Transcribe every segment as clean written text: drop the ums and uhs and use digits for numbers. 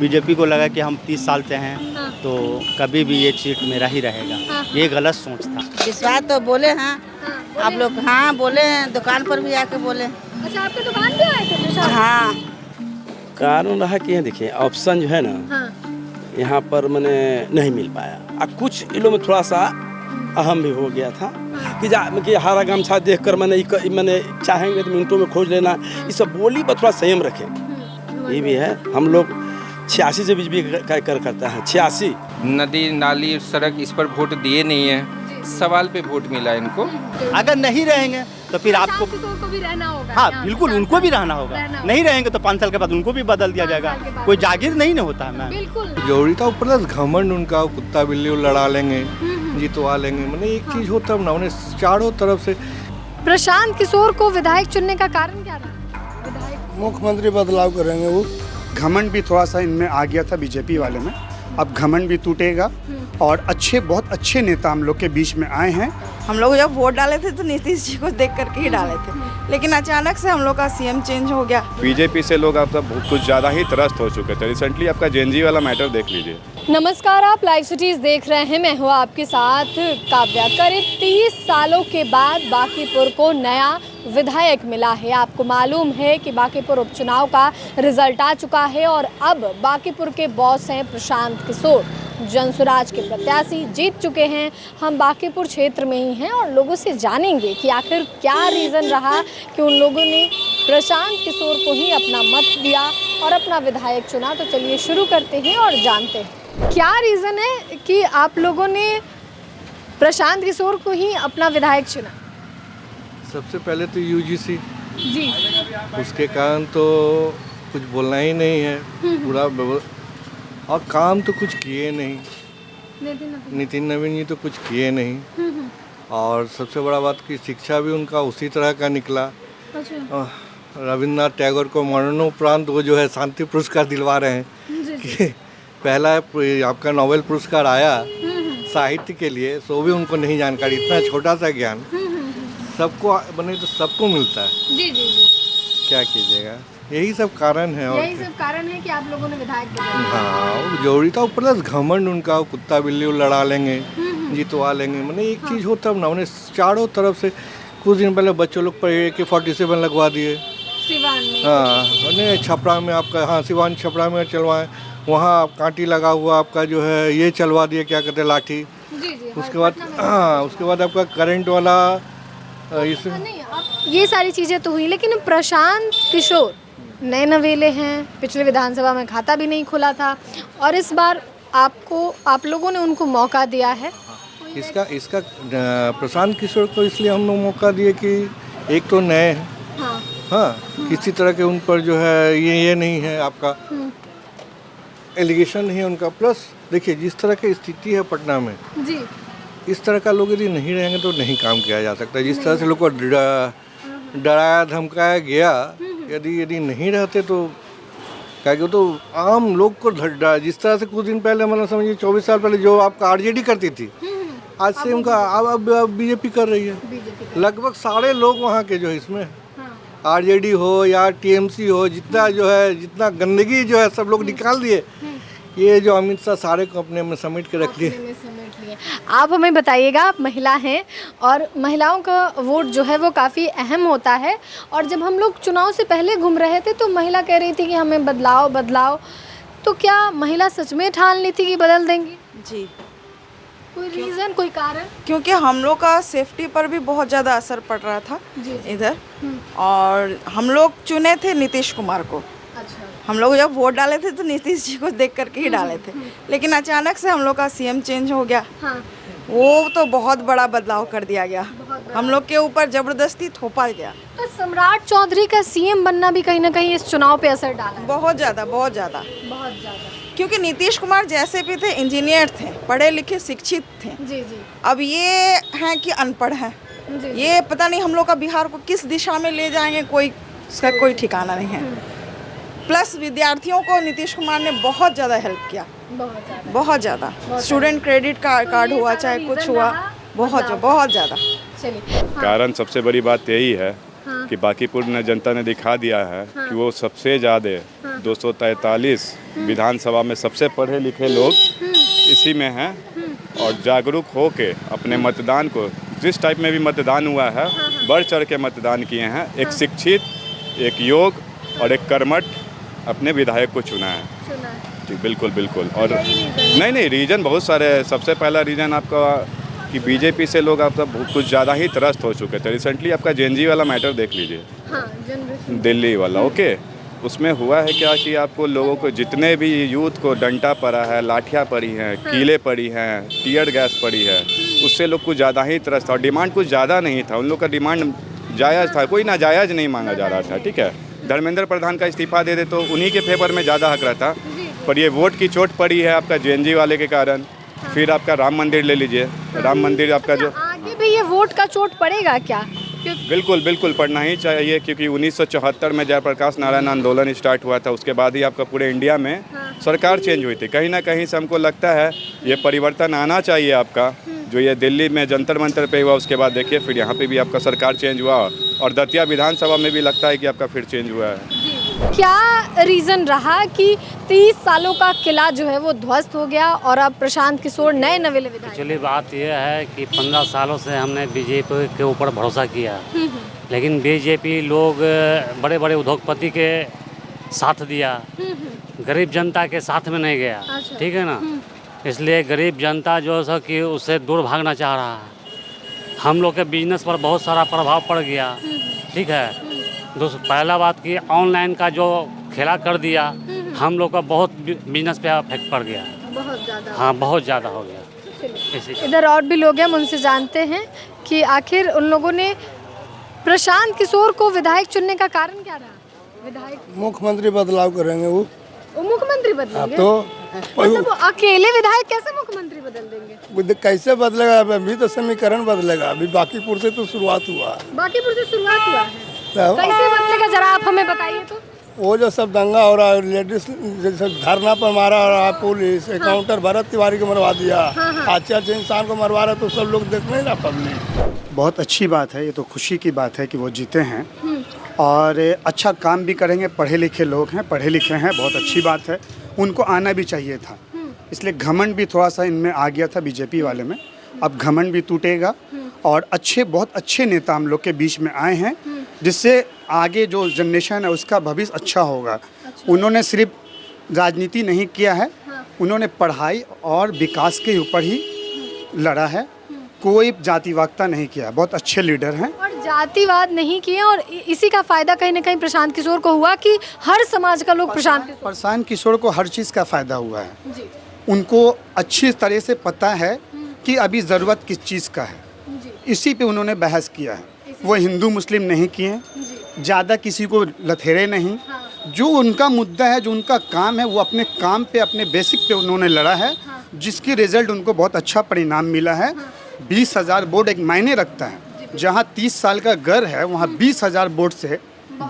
BJP को लगा कि हम 30 साल से हैं हाँ। तो कभी भी ये सीट मेरा ही रहेगा। हाँ। ये गलत सोच था। विश्वास तो बोले हैं आप लोग, हाँ बोले हैं, दुकान पर भी आके बोले। अच्छा, आपके दुकान पे आए थे प्रशांत? हाँ कारण रहा कि देखिए ऑप्शन जो है ना हाँ। यहाँ पर मैंने नहीं मिल पाया। कुछ इलो में थोड़ा सा अहम भी हो गया था कि हरा गमछा देख कर मैंने चाहेंगे तो मिनटों में खोज लेना, ये सब बोली पर थोड़ा संयम रखें। ये भी है, हम लोग 86 से बीच भी करता है 86। नदी नाली सड़क इस पर वोट दिए नहीं है, सवाल पे वोट मिला इनको। अगर नहीं रहेंगे तो फिर आपको को भी रहना होगा। हाँ बिल्कुल उनको भी रहना होगा। नहीं रहेंगे तो 5 साल के बाद उनको भी बदल दिया जाएगा। कोई जागीर नहीं ना होता है मैम। बिल्कुल जरूरी था प्लस घमंड उनका, कुत्ता बिल्ली लड़ा लेंगे, जितवा लेंगे। मैंने एक चीज होता ना, उन्हें चारों तरफ से। प्रशांत किशोर को विधायक चुनने का कारण क्या रहा? विधायक मुख्यमंत्री बदलाव करेंगे वो। घमंड भी थोड़ा सा इनमें आ गया था बीजेपी वाले में, अब घमंड भी टूटेगा और बहुत अच्छे नेता हम लोग के बीच में आए हैं। हम लोग जब वोट डाले थे तो नीतीश जी को देख करके ही डाले थे, लेकिन अचानक से हम लोग का सीएम चेंज हो गया। बीजेपी से लोग अब तक कुछ ज़्यादा ही त्रस्त हो चुके थे। रिसेंटली आपका जेएनजी वाला मैटर देख लीजिए। नमस्कार, आप लाइव सिटीज़ देख रहे हैं। मैं हूँ आपके साथ काव्या। करीब 30 सालों के बाद बांकीपुर को नया विधायक मिला है। आपको मालूम है कि बांकीपुर उपचुनाव का रिजल्ट आ चुका है और अब बांकीपुर के बॉस हैं प्रशांत किशोर। जनसुराज के प्रत्याशी जीत चुके हैं। हम बांकीपुर क्षेत्र में ही हैं और लोगों से जानेंगे कि आखिर क्या रीज़न रहा कि उन लोगों ने प्रशांत किशोर को ही अपना मत दिया और अपना विधायक चुना। तो चलिए शुरू करते हैं और जानते हैं क्या रीज़न है कि आप लोगों ने प्रशांत किशोर को ही अपना विधायक चुना। सबसे पहले तो यूजीसी जी, उसके कारण तो कुछ बोलना ही नहीं है पूरा। और काम तो कुछ किए नहीं, नितिन नवीन जी तो कुछ किए नहीं। और सबसे बड़ा बात कि शिक्षा भी उनका उसी तरह का निकला। रविन्द्रनाथ टैगोर को मरणोपरांत वो जो है शांति पुरस्कार दिलवा रहे हैं कि पहला आपका नोबेल पुरस्कार आया साहित्य के लिए, सो भी उनको नहीं जानकारी। इतना छोटा सा ज्ञान सबको बने तो सबको मिलता है। जी जी जी, क्या कीजिएगा, यही सब कारण है। और यही सब कारण है कि आप लोगों ने विधायक को चुना। हाँ जरूरी था प्लस घमंड उनका, कुत्ता बिल्ली लड़ा लेंगे, जितवा लेंगे। मैंने एक चीज़ होता ना, उन्हें चारों तरफ से कुछ दिन पहले बच्चों लोग पर AK-47 लगवा दिए सिवान में। हाँ, उन्हें छपरा में आपका, हाँ सिवान छपरा में चलवाएं, वहाँ कांटी लगा हुआ आपका जो है ये चलवा दिए, क्या कहते हैं लाठी। जी जी, उसके बाद हाँ, उसके बाद आपका करंट वाला इस नहीं, ये सारी चीज़ें तो हुई, लेकिन प्रशांत किशोर नए नवेले हैं। पिछले विधानसभा में खाता भी नहीं खुला था और इस बार आप लोगों ने उनको मौका दिया है। इसका प्रशांत किशोर को इसलिए हम लोग मौका दिए कि एक तो नए हैं, हाँ किसी तरह के उन पर जो है ये नहीं है आपका एलिगेशन नहीं है उनका। प्लस देखिए जिस तरह की स्थिति है पटना में जी, इस तरह का लोग यदि नहीं रहेंगे तो नहीं काम किया जा सकता। जिस तरह से लोग को डराया धमकाया गया, यदि नहीं रहते तो क्या कि तो आम लोग को जिस तरह से कुछ दिन पहले मतलब समझिए 24 साल पहले जो आपका RJD करती थी, आज से उनका अब बीजेपी कर रही है। लगभग सारे लोग वहाँ के जो है इसमें RJD हो या TMC हो, जितना गंदगी जो है सब लोग निकाल दिए। ये जो अमित शाह सारे को अपने में समेट के रख लिए। आप हमें बताइएगा, आप महिला हैं और महिलाओं का वोट जो है वो काफ़ी अहम होता है। और जब हम लोग चुनाव से पहले घूम रहे थे तो महिला कह रही थी कि हमें बदलाव, तो क्या महिला सच में ठान ली थी कि बदल देंगी? जी, कोई रीज़न, कोई कारण? क्योंकि हम लोग का सेफ्टी पर भी बहुत ज़्यादा असर पड़ रहा था इधर, और हम लोग चुने थे नीतीश कुमार को। अच्छा, हम लोग जब वोट डाले थे तो नीतीश जी को देख करके ही डाले थे, लेकिन अचानक से हम लोग का सीएम चेंज हो गया। हाँ, वो तो बहुत बड़ा बदलाव कर दिया गया, हम लोग के ऊपर जबरदस्ती थोपा गया। तो सम्राट चौधरी का सीएम बनना भी कहीं ना कहीं इस चुनाव पे असर डाला है। बहुत ज़्यादा क्योंकि नीतीश कुमार जैसे भी थे, इंजीनियर थे, पढ़े लिखे शिक्षित थे। जी जी, अब ये हैं कि अनपढ़ हैं। ये पता नहीं हम लोग का बिहार को किस दिशा में ले जाएंगे, इसका कोई ठिकाना नहीं है। प्लस विद्यार्थियों को नीतीश कुमार ने बहुत ज़्यादा हेल्प किया, बहुत ज़्यादा। स्टूडेंट क्रेडिट कार्ड हुआ, चाहे कुछ हुआ, बहुत ज़्यादा। चलिए, कारण सबसे बड़ी बात यही है कि बांकीपुर ने जनता ने दिखा दिया है कि वो सबसे ज़्यादा 243 विधानसभा में सबसे पढ़े लिखे लोग इसी में हैं और जागरूक हो के अपने मतदान को जिस टाइप में भी मतदान हुआ है बढ़ चढ़ के मतदान किए हैं। एक शिक्षित, एक योग और एक कर्मठ अपने विधायक को चुना है। जी बिल्कुल बिल्कुल। और नहीं रीज़न बहुत सारे हैं। सबसे पहला रीज़न आपका कि बीजेपी से लोग आपका कुछ ज़्यादा ही त्रस्त हो चुके थे। रिसेंटली आपका जेएनजी वाला मैटर देख लीजिए, दिल्ली वाला, ओके, उसमें हुआ है क्या कि आपको लोगों को जितने भी यूथ को डंडा पड़ा है, लाठियाँ पड़ी हैं, कीले पड़ी हैं, टीयर गैस पड़ी है, उससे लोग कुछ ज़्यादा ही त्रस्त था और डिमांड कुछ ज़्यादा नहीं था। उन लोग का डिमांड जायज़ था, कोई नाजायज़ नहीं मांगा जा रहा था। ठीक है, धर्मेंद्र प्रधान का इस्तीफा दे दे तो उन्हीं के फेवर में ज़्यादा हक रहता, पर ये वोट की चोट पड़ी है आपका जेएनजी वाले के कारण। फिर आपका राम मंदिर ले लीजिए, राम मंदिर आपका जो आगे भी ये वोट का चोट पड़ेगा क्या? बिल्कुल बिल्कुल पढ़ना ही चाहिए, क्योंकि 1974 में जयप्रकाश नारायण आंदोलन स्टार्ट हुआ था, उसके बाद ही आपका पूरे इंडिया में सरकार चेंज हुई थी। कहीं ना कहीं से हमको लगता है ये परिवर्तन आना चाहिए आपका, जो ये दिल्ली में जंतर मंतर पे हुआ, उसके बाद देखिए फिर यहाँ पे भी आपका सरकार चेंज हुआ और दतिया विधानसभा में भी लगता है कि आपका फिर चेंज हुआ है। क्या रीज़न रहा कि 30 सालों का किला जो है वो ध्वस्त हो गया और अब प्रशांत किशोर नए नवेले विधायक? एक्चुअली बात यह है कि 15 सालों से हमने बीजेपी के ऊपर भरोसा किया, लेकिन बीजेपी लोग बड़े बड़े उद्योगपति के साथ दिया, गरीब जनता के साथ में नहीं गया। ठीक है ना, इसलिए गरीब जनता जो है कि उससे दूर भागना चाह रहा है। हम लोग के बिजनेस पर बहुत सारा प्रभाव पड़ गया। ठीक है, पहला बात कि ऑनलाइन का जो खेला कर दिया, हम लोग का बहुत बिजनेस पे इफेक्ट पड़ गया, बहुत ज़्यादा। हाँ बहुत ज़्यादा हो गया। इधर और भी लोग हैं, उनसे जानते हैं कि आखिर उन लोगों ने प्रशांत किशोर को विधायक चुनने का कारण क्या रहा? विधायक मुख्यमंत्री बदलाव करेंगे वो मुख्यमंत्री बदलेंगे तो मतलब वो अकेले विधायक कैसे मुख्यमंत्री बदल देंगे? कैसे बदलेगा? अभी तो समीकरण बदलेगा, अभी बांकीपुर से तो शुरुआत हुआ है। बांकीपुर से शुरुआत हुआ है, कैसे बदलेगा जरा आप हमें बताइए तो। वो जो सब दंगा हो रहा है, लेडीज जैसे धरना पर मारा रहा पुलिस, काउंटर भरत तिवारी को मरवा दिया, अच्छे इंसान को मरवा रहा, तो सब लोग देख नहीं ना पब्लिक। बहुत अच्छी बात है, ये तो खुशी की बात है कि वो जीते हैं और अच्छा काम भी करेंगे। पढ़े लिखे लोग हैं, पढ़े लिखे हैं, बहुत अच्छी बात है, उनको आना भी चाहिए था। इसलिए घमंड भी थोड़ा सा इनमें आ गया था बीजेपी वाले में, अब घमंड भी टूटेगा और बहुत अच्छे नेता हम लोग के बीच में आए हैं, जिससे आगे जो जनरेशन है उसका भविष्य अच्छा होगा। उन्होंने सिर्फ राजनीति नहीं किया है, उन्होंने पढ़ाई और विकास के ऊपर ही लड़ा है, कोई जातिवादता नहीं किया। बहुत अच्छे लीडर हैं और जातिवाद नहीं किए और इसी का फ़ायदा कहीं ना कहीं प्रशांत किशोर को हुआ कि हर समाज का लोग प्रशांत किशोर को हर चीज़ का फ़ायदा हुआ है जी। उनको अच्छी तरह से पता है कि अभी ज़रूरत किस चीज़ का है, इसी पे उन्होंने बहस किया है। वो हिंदू मुस्लिम नहीं किए, ज़्यादा किसी को लथेरे नहीं। जो उनका मुद्दा है, जो उनका काम है, वो अपने काम पे, अपने बेसिक पे उन्होंने लड़ा है, जिसकी रिजल्ट उनको बहुत अच्छा परिणाम मिला है। 20,000 वोट एक मायने रखता है, जहाँ 30 साल का घर है वहाँ 20,000 वोट से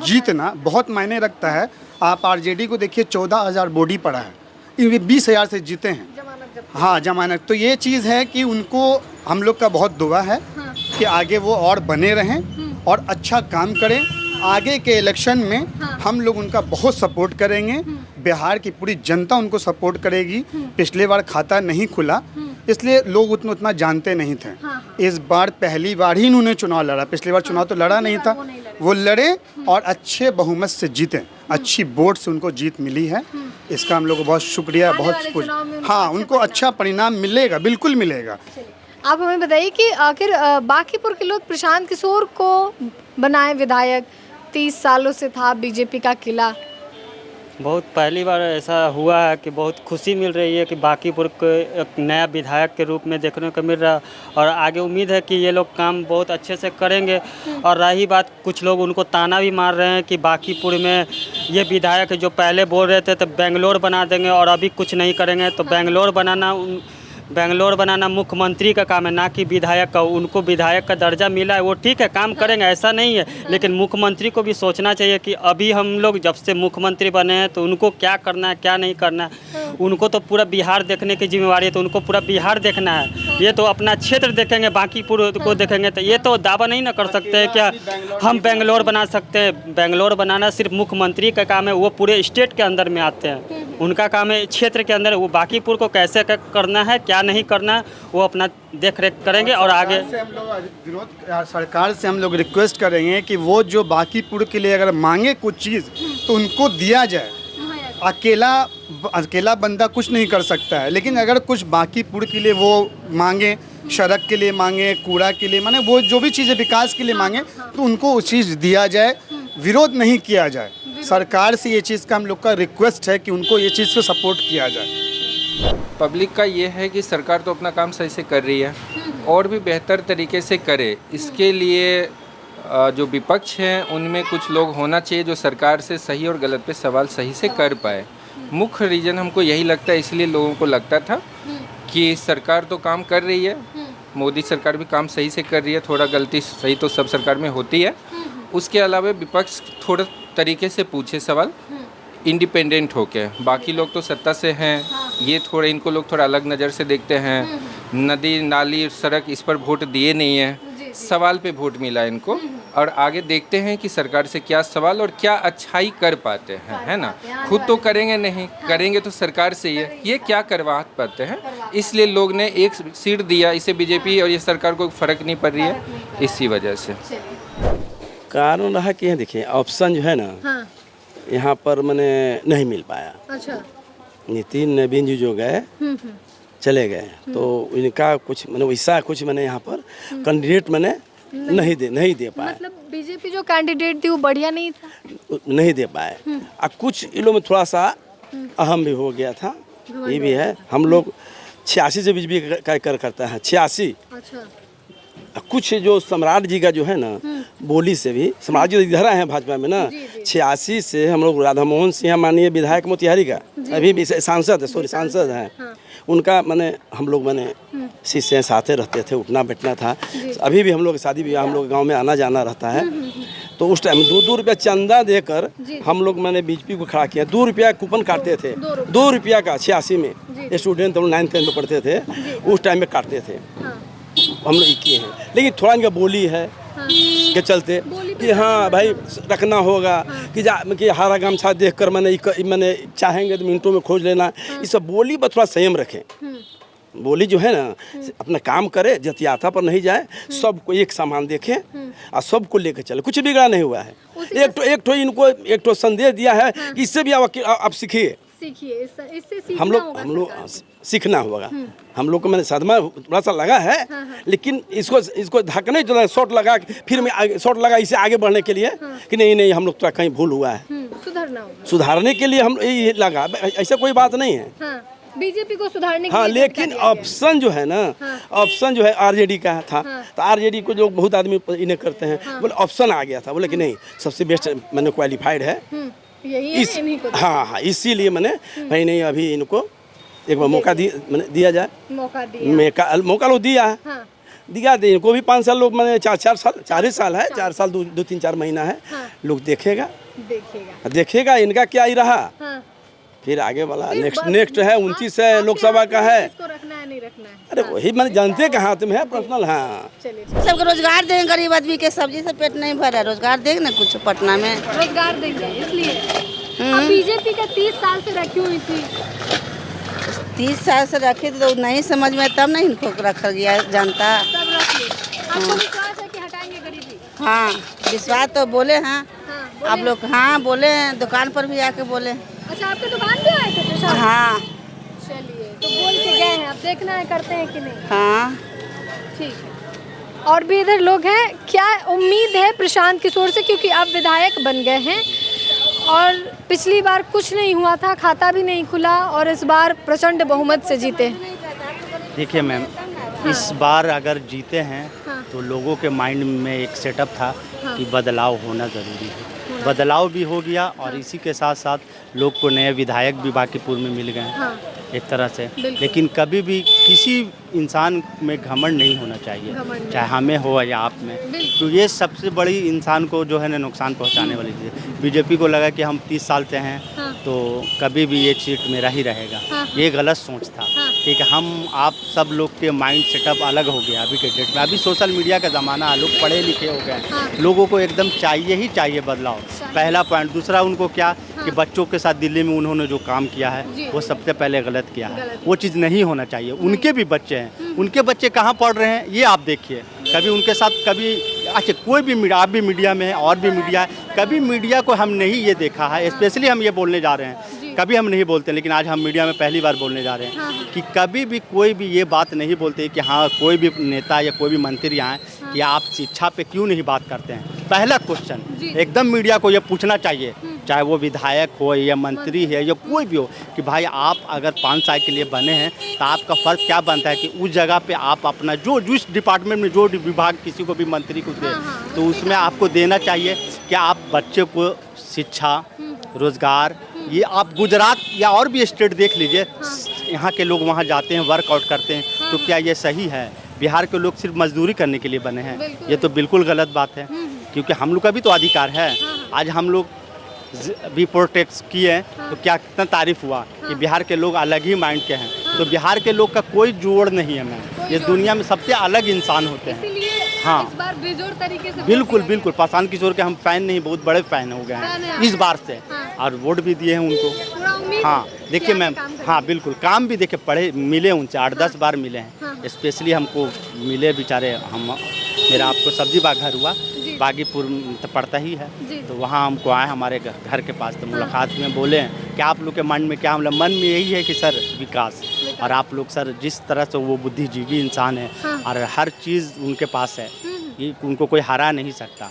जीतना बहुत मायने रखता है। आप आरजेडी को देखिए, 14,000 वोट ही पड़ा है, इनके 20,000 से जीते हैं। हाँ, जमानत। तो ये चीज़ है कि उनको हम लोग का बहुत दुआ है कि आगे वो और बने रहें और अच्छा काम करें। आगे के इलेक्शन में हम लोग उनका बहुत सपोर्ट करेंगे, बिहार की पूरी जनता उनको सपोर्ट करेगी। पिछले बार खाता नहीं खुला, इसलिए लोग उतना जानते नहीं थे। इस बार पहली बार ही इन्होंने चुनाव लड़ा, पिछली बार चुनाव तो लड़ा नहीं था, वो लड़े और अच्छे बहुमत से जीते, अच्छी वोट से उनको जीत मिली है। इसका हम लोग को बहुत शुक्रिया, बहुत कुछ। हाँ, उनको अच्छा परिणाम मिलेगा, बिल्कुल मिलेगा। आप हमें बताइए कि आखिर बांकीपुर के लोग प्रशांत किशोर को बनाए विधायक, 30 सालों से था बीजेपी का किला। बहुत पहली बार ऐसा हुआ है कि बहुत खुशी मिल रही है कि बांकीपुर को एक नया विधायक के रूप में देखने को मिल रहा है और आगे उम्मीद है कि ये लोग काम बहुत अच्छे से करेंगे। और रही बात, कुछ लोग उनको ताना भी मार रहे हैं कि बांकीपुर में ये विधायक जो पहले बोल रहे थे तो बेंगलोर बना देंगे और अभी कुछ नहीं करेंगे, तो बेंगलोर बनाना बेंगलोर बनाना मुख्यमंत्री का काम है, ना कि विधायक का। उनको विधायक का दर्जा मिला है, वो ठीक है, काम करेंगे, ऐसा नहीं है। लेकिन मुख्यमंत्री को भी सोचना चाहिए कि अभी हम लोग जब से मुख्यमंत्री बने हैं तो उनको क्या करना है, क्या नहीं करना है। उनको तो पूरा बिहार देखने की जिम्मेवारी है, तो उनको पूरा बिहार देखना है। ये तो अपना क्षेत्र देखेंगे, बाकीपुर को देखेंगे, तो ये तो दावा नहीं ना कर सकते हैं क्या हम बेंगलोर बना सकते हैं। बेंगलोर बनाना सिर्फ मुख्यमंत्री का काम है, वो पूरे स्टेट के अंदर में आते हैं, उनका काम है क्षेत्र के अंदर। वो बाकीपुर को कैसे करना है, क्या नहीं करना है, वो अपना देख रेख करेंगे। और आगे सरकार से हम लोग रिक्वेस्ट करेंगे कि वो जो बाकीपुर के लिए अगर मांगे कुछ चीज़ तो उनको दिया जाए। अकेला बंदा कुछ नहीं कर सकता है, लेकिन अगर कुछ बाकीपुर के लिए वो मांगे, सड़क के लिए मांगे, कूड़ा के लिए माने, वो जो भी चीज़ें विकास के लिए मांगे तो उनको वो चीज़ दिया जाए, विरोध नहीं किया जाए। सरकार से ये चीज़ का हम लोग का रिक्वेस्ट है कि उनको ये चीज़ को सपोर्ट किया जाए। पब्लिक का ये है कि सरकार तो अपना काम सही से कर रही है और भी बेहतर तरीके से करे। इसके लिए जो विपक्ष हैं उनमें कुछ लोग होना चाहिए जो सरकार से सही और गलत पे सवाल सही से कर पाए। मुख्य रीज़न हमको यही लगता है, इसलिए लोगों को लगता था कि सरकार तो काम कर रही है, मोदी सरकार भी काम सही से कर रही है, थोड़ा गलती सही तो सब सरकार में होती है। उसके अलावा विपक्ष थोड़ा तरीके से पूछे सवाल इंडिपेंडेंट होके। बाकी लोग तो सत्ता से हैं, ये थोड़े इनको लोग थोड़ा अलग नज़र से देखते हैं। नदी नाली सड़क इस पर वोट दिए नहीं है, सवाल पे वोट मिला इनको। और आगे देखते हैं कि सरकार से क्या सवाल और क्या अच्छाई कर पाते हैं, है ना। खुद तो करेंगे नहीं, करेंगे तो सरकार से ये क्या करवा पाते हैं। इसलिए लोग ने एक सीट दिया, इसे बीजेपी और ये सरकार को फ़र्क नहीं पड़ रही है, इसी वजह से। कारण रहा कि देखिए ऑप्शन जो है ना यहाँ पर मैंने नहीं मिल पाया। अच्छा। नितिन नवीन जी जो गए चले गए, तो इनका कुछ मैंने वैसा कुछ मैंने यहाँ पर कैंडिडेट मैंने नहीं दे पाए। मतलब बीजेपी जो कैंडिडेट थी वो बढ़िया नहीं था, नहीं दे पाए। कुछ इलों में थोड़ा सा अहम भी हो गया था, ये भी है। हम लोग 86 से बीजेपी का करता है, 86। अच्छा। कुछ जो सम्राट जी का जो है ना बोली से भी, सम्राट जी इधर आए हैं भाजपा में ना, 86 से हम लोग राधा मोहन सिंह माननीय विधायक मोतिहारी का अभी भी सांसद हैं, उनका मैंने हम लोग मैंने शिष्य हैं, साथे रहते थे, उठना बैठना था। अभी भी हम लोग शादी ब्याह हम लोग गांव में आना जाना रहता है। तो उस टाइम 2 रुपया चंदा देकर हम लोग मैंने बीजेपी को खड़ा किया। 2 रुपया कूपन काटते थे, 2 रुपया का 86 में स्टूडेंट हम लोग 9th में पढ़ते थे, उस टाइम में काटते थे। हम लोग किए हैं, लेकिन थोड़ा इनका बोली है के चलते कि हाँ भाई रखना होगा कि हरा गमछा देखकर मैंने चाहेंगे तो मिनटों में खोज लेना। ये सब बोली पर थोड़ा संयम रखें। बोली जो है ना अपना काम करे, जतियाता पर नहीं जाए, सबको एक समान देखें और सबको लेकर चले। कुछ बिगड़ा नहीं हुआ है। एक ठो संदेश दिया है कि इससे भी आप सीखिए, इससे हम लोग सीखना होगा। हम लोग को मैंने सदमा थोड़ा सा लगा है, लेकिन इसको धक्का नहीं शॉट लगा, फिर मैं शॉट लगा इसे आगे बढ़ने के लिए कि नहीं हम लोग तो कहीं भूल हुआ है, सुधारने के लिए हम ये लगा। ऐसा कोई बात नहीं है, बीजेपी को सुधारने हाँ। लेकिन ऑप्शन जो है ना, ऑप्शन जो है आरजेडी का था, तो आरजेडी को जो बहुत आदमी इन्हें करते हैं, बोले ऑप्शन आ गया था, बोले कि नहीं सबसे बेस्ट मैंने क्वालिफाइड है, हाँ, इसीलिए मैंने भाई नहीं अभी इनको एक बार मौका दिया जाए। मौका लोग दिया है, दिया दे इनको भी 5 साल लोग मैंने 4 साल है, 4 साल 2-3-4 महीना है, लोग देखेगा इनका क्या ही रहा। फिर आगे वाला नेक्स्ट है 29 है, लोकसभा का है। अरे वही मैंने जानते के हाथ में है पर्सनल। हाँ, सबको रोजगार देंगे, गरीब आदमी के सब्जी से पेट नहीं भरा, रोजगार देंगे ना कुछ पटना में, रोजगार देंगे। इसलिए बीजेपी का 30 साल से रखी हुई थी, 30 साल से रखी तो नहीं समझ में, तब नहीं इनको रखा गया जनता। आपको विश्वास है कि हटाएंगे गरीबी? हाँ, विश्वास तो बोले हैं आप लोग, हाँ बोले हैं, दुकान पर भी आके बोले। अच्छा, आपके दुकान भी आए थे प्रशासन? हाँ। चलिए, तो बोल के गए हैं, अब देखना है करते हैं कि नहीं। हाँ, ठीक है। और भी इधर लोग हैं, क्या उम्मीद है प्रशांत किशोर से, क्योंकि अब विधायक बन गए हैं और पिछली बार कुछ नहीं हुआ था, खाता भी नहीं खुला, और इस बार प्रचंड बहुमत से जीते। देखिए मैम, इस बार अगर जीते हैं तो लोगों के माइंड में एक सेटअप था कि बदलाव होना ज़रूरी है। बदलाव भी हो गया और इसी के साथ साथ लोग को नए विधायक भी बाकीपुर में मिल गए हैं। एक तरह से। लेकिन कभी भी किसी इंसान में घमंड नहीं होना चाहिए, चाहे हमें हो या आप में, तो ये सबसे बड़ी इंसान को जो है ना नुकसान पहुंचाने वाली चीज़। बीजेपी को लगा कि हम 30 साल से हैं तो कभी भी ये सीट मेरा ही रहेगा, ये गलत सोच था। ठीक है, हम आप सब लोग के माइंड सेटअप अलग हो गया अभी के डेट में। अभी सोशल मीडिया का ज़माना, लोग पढ़े लिखे हो गए, लोगों को एकदम चाहिए ही चाहिए बदलाव, पहला पॉइंट। दूसरा उनको क्या कि बच्चों के साथ दिल्ली में उन्होंने जो काम किया है वो सबसे पहले गलत किया है, वो चीज़ नहीं होना चाहिए। उनके भी बच्चे हैं, उनके बच्चे कहाँ पढ़ रहे हैं ये आप देखिए। कभी उनके साथ कभी अच्छा कोई भी मीडिया, आप भी मीडिया में है और भी मीडिया है, कभी मीडिया को हम नहीं ये देखा है, स्पेशली हम ये बोलने जा रहे हैं, कभी हम नहीं बोलते, लेकिन आज हम मीडिया में पहली बार बोलने जा रहे हैं कि कभी भी कोई भी ये बात नहीं बोलते कि हाँ कोई भी नेता या कोई भी मंत्री आए कि आप शिक्षा पे क्यों नहीं बात करते हैं। पहला क्वेश्चन एकदम मीडिया को ये पूछना चाहिए, चाहे वो विधायक हो या मंत्री है या कोई भी हो, कि भाई आप अगर 5 साल के लिए बने हैं तो आपका फ़र्ज क्या बनता है कि उस जगह पे आप अपना जो जिस डिपार्टमेंट में जो विभाग किसी को भी मंत्री को दे तो उसमें आपको देना चाहिए कि आप बच्चे को शिक्षा, रोज़गार, ये आप गुजरात या और भी स्टेट देख लीजिए, यहाँ के लोग वहाँ जाते हैं, वर्कआउट करते हैं, तो क्या ये सही है? बिहार के लोग सिर्फ मजदूरी करने के लिए बने हैं, ये तो बिल्कुल गलत बात है, क्योंकि हम लोग का भी तो अधिकार है। आज हम लोग भी प्रोटेक्ट किए हैं तो क्या कितना तारीफ हुआ कि बिहार के लोग अलग ही माइंड के हैं, तो बिहार के लोग का कोई जोड़ नहीं है मैम, ये दुनिया में सबसे अलग इंसान होते हैं। हाँ, इस बार बेजोड़ तरीके से बिल्कुल बिल्कुल, प्रशांत किशोर के हम फ़ैन नहीं, बहुत बड़े फ़ैन हो गए हैं इस बार से, और वोट भी दिए हैं उनको। हाँ देखिए मैम, हाँ बिल्कुल, काम भी देखिए, पढ़े मिले उनसे 8-10 बार मिले हैं, स्पेशली हमको मिले बेचारे। हम मेरा आपको सब्जी बाग घर हुआ, बागीपुर तो पड़ता ही है, तो वहाँ हमको आए हमारे घर के पास, तो मुलाकात में बोले कि आप लोग के मन में क्या, मतलब मन में यही है कि सर विकास, और आप लोग सर जिस तरह से वो बुद्धिजीवी इंसान है और हर चीज़ उनके पास है, ये उनको कोई हरा नहीं सकता।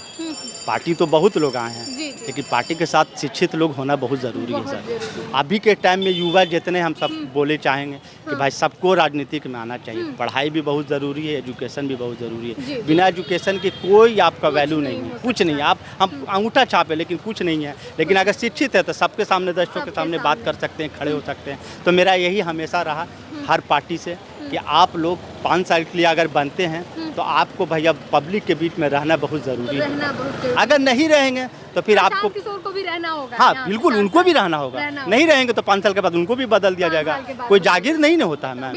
पार्टी तो बहुत लोग आए हैं, लेकिन पार्टी के साथ शिक्षित लोग होना बहुत ज़रूरी है सर। अभी के टाइम में युवा जितने हम सब बोले चाहेंगे कि भाई सबको राजनीति में आना चाहिए, पढ़ाई भी बहुत ज़रूरी है, एजुकेशन भी बहुत ज़रूरी है। बिना एजुकेशन के कोई आपका वैल्यू नहीं है, कुछ नहीं। आप हम अंगूठा छापे लेकिन कुछ नहीं है, लेकिन अगर शिक्षित है तो सबके सामने, दर्शकों के सामने बात कर सकते हैं, खड़े हो सकते हैं। तो मेरा यही हमेशा रहा हर पार्टी से कि आप लोग 5 साल के लिए अगर बनते हैं तो आपको भैया पब्लिक के बीच में रहना बहुत ज़रूरी है। अगर नहीं रहेंगे तो फिर आपको किशोर को भी रहना होगा। हाँ बिल्कुल, उनको भी रहना होगा। नहीं रहेंगे तो 5 साल के बाद उनको भी बदल दिया जाएगा। कोई जागीर नहीं होता है मैम,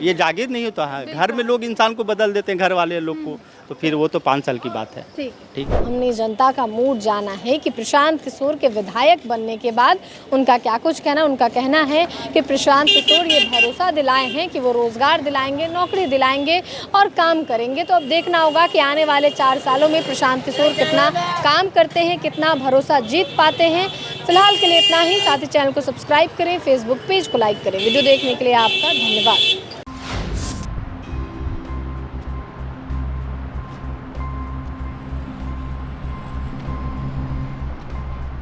ये जागीर नहीं होता है। घर में लोग इंसान को बदल देते हैं, घर वाले लोग को, तो फिर वो तो 5 साल की बात है। ठीक, हमने जनता का मूड जाना है कि प्रशांत किशोर के विधायक बनने के बाद उनका क्या कुछ कहना। उनका कहना है कि प्रशांत किशोर ये भरोसा दिलाए हैं कि वो रोजगार दिलाएंगे, नौकरी दिलाएंगे और काम करेंगे। तो अब देखना होगा कि आने वाले 4 सालों में प्रशांत किशोर कितना काम करते हैं, कितना भरोसा जीत पाते हैं। फिलहाल के लिए इतना ही। साथ ही चैनल को सब्सक्राइब करें, फेसबुक पेज को लाइक करें। वीडियो देखने के लिए आपका धन्यवाद।